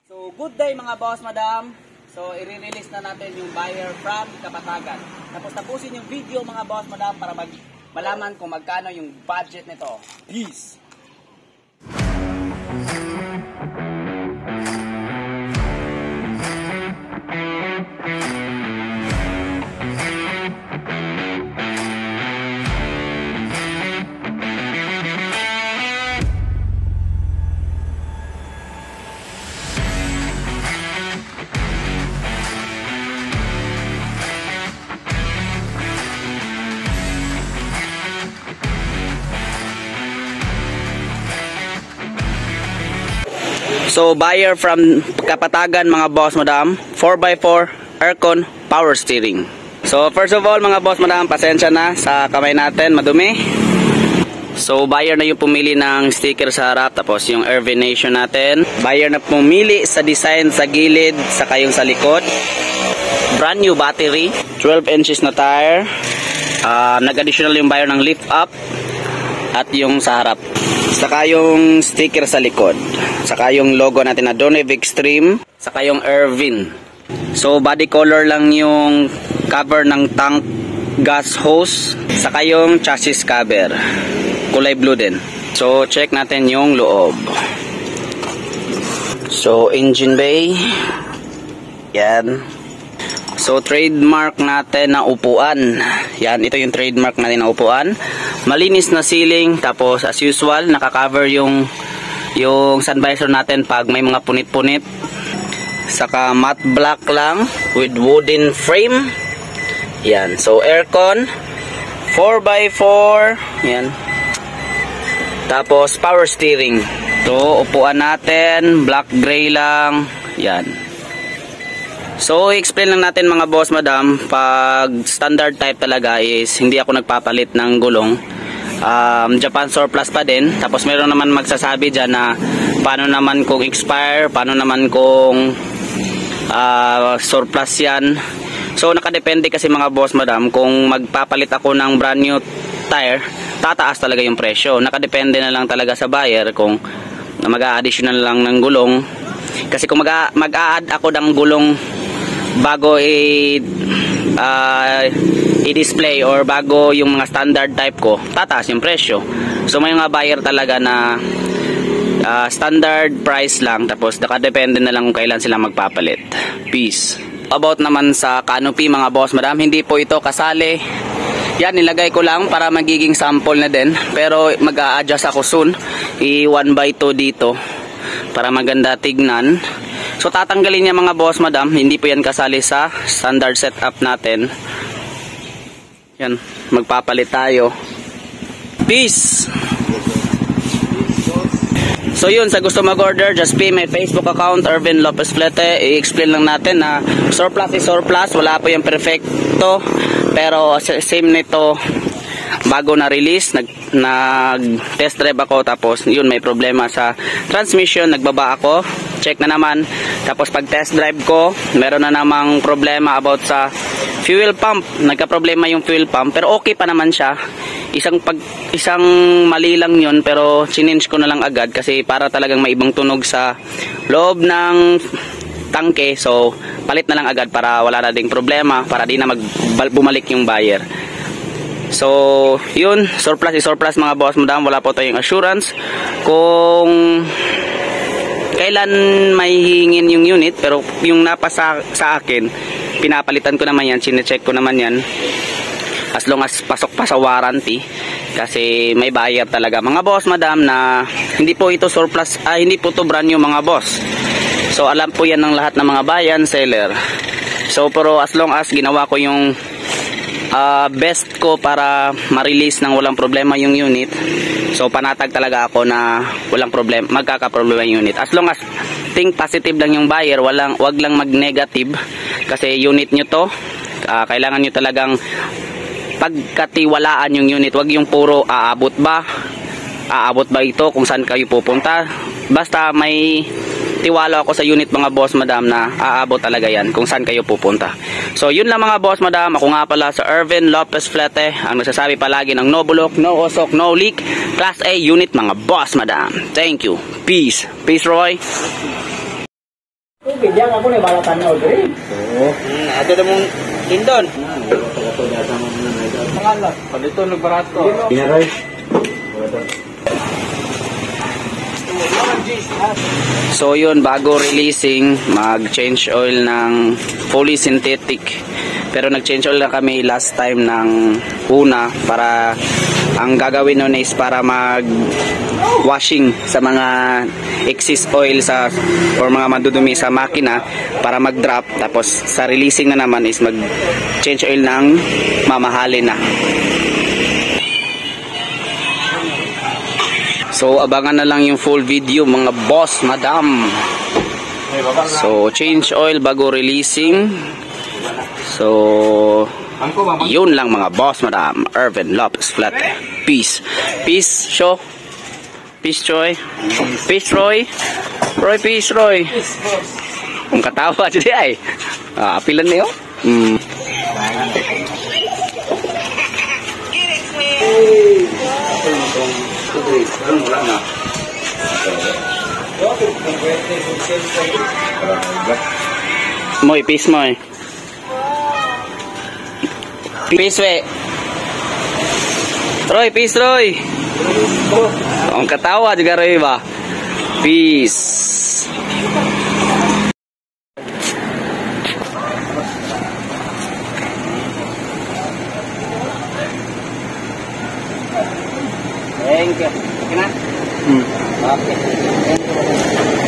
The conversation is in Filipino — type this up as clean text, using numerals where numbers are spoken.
So, good day mga boss, madam. So, i-release na natin yung buyer from Kapatagan. Tapos tapusin yung video mga boss, madam, para malaman kung magkano yung budget nito. Peace! So, buyer from Kapatagan mga boss, madam, 4x4 aircon power steering. So, first of all mga boss, madam, pasensya na sa kamay natin, madumi. So, buyer na yung pumili ng sticker sa harap, tapos yung air ventilation natin. Buyer na pumili sa design sa gilid, saka yung sa likod. Brand new battery, 12 inches na tire. Nag-additional yung buyer ng lift up at yung sa harap. Saka yung sticker sa likod. Saka yung logo natin na Donev Extreme. Saka yung Ervin. So body color lang yung cover ng tank gas hose. Saka yung chassis cover. Kulay blue din. So check natin yung loob. So engine bay. Yan. So trademark natin na upuan. Yan, ito yung trademark natin na upuan. Malinis na ceiling, tapos as usual naka-cover yung sun visor natin pag may mga punit-punit. Saka matte black lang with wooden frame. Yan, so aircon 4x4. Yan. Tapos power steering. So upuan natin black gray lang. Yan. So, i-explain lang natin mga boss, madam, pag standard type talaga is hindi ako nagpapalit ng gulong. Japan surplus pa din. Tapos meron naman magsasabi dyan na paano naman kung expire, paano naman kung surplus yan. So, nakadepende kasi mga boss, madam, kung magpapalit ako ng brand new tire, tataas talaga yung presyo. Nakadepende na lang talaga sa buyer kung mag-a-additional lang ng gulong. Kasi kung mag-a-add ako ng gulong bago i-display or bago yung mga standard type ko, tataas yung presyo. So may mga buyer talaga na standard price lang, tapos nakadepende na lang kung kailan sila magpapalit. Peace. About naman sa canopy mga boss, madam, hindi po ito kasali. Yan, nilagay ko lang para magiging sample na din, pero mag-a-adjust ako soon. I-1x2 dito para maganda tignan. So tatanggalin niya mga boss, madam, hindi po yan kasali sa standard setup natin. Yan, magpapalit tayo. Peace! So yun, sa gusto mag-order, just pay my Facebook account, Ervin Lopez Flete. I-explain lang natin na surplus is surplus, wala po yung perfecto. Pero same nito, bago na release, nag-test drive ako, tapos yun, may problema sa transmission, nagbaba ako, check na naman. Tapos pag test drive ko, meron na namang problema about sa fuel pump. Nagka-problema yung fuel pump, pero okay pa naman siya. Isang mali lang yun, pero change ko na lang agad kasi para talagang may ibang tunog sa loob ng tangke. So palit na lang agad para wala na ding problema, para di na bumalik yung buyer. So yun, surplus is surplus mga boss, madam. Wala po tayong assurance kung kailan may hihingin yung unit, pero yung napasa sa akin, pinapalitan ko naman yan, sinecheck ko naman yan, as long as pasok pa sa warranty. Kasi may buyer talaga mga boss, madam, na hindi po ito surplus, hindi po ito brand new mga boss. So alam po yan ng lahat ng mga buyer, seller. So pero as long as ginawa ko yung best ko para ma-release ng walang problema yung unit, so panatag talaga ako na walang problema, magkakaproblema yung unit. As long as think positive lang yung buyer, wag lang mag-negative, kasi unit nyo to, kailangan nyo talagang pagkatiwalaan yung unit. Wag yung puro aabot ba ito, kung saan kayo pupunta. Basta may tiwala ako sa unit mga boss, madam, na aabot talaga yan kung saan kayo pupunta. So yun lang mga boss, madam. Ako nga pala sa Ervin Lopez Flete, ang nagsasabi palagi ng no bulok, no usok, no leak, Class A unit mga boss, madam. Thank you. Peace. Peace, Roy. Diyan ako ni balatan na order. Oo. Ato na mong tindon. Pangalan. Palito nagbarato. Inaray. So yun, bago releasing, mag-change oil ng fully synthetic. Pero nag-change oil na kami last time ng una para ang gagawin nun is para mag-washing sa mga excess oil sa or mga madudumi sa makina para mag-drop. Tapos sa releasing na naman is mag-change oil ng mamahalin na. So abangan na lang yung full video mga boss, madam. So change oil bago releasing. So yun lang mga boss, madam. Ervin Lopez Flat. Peace. Peace, show. Peace, Troy. Peace, Roy. Roy, peace, Roy. Kung katawa dyan ay. Apilan niyo. Moy, peace, Moy. Peace, we. Roy, peace, Roy. Ang katawa juga Roy ba? Peace. Thank you. Okay na? Okay. Thank you.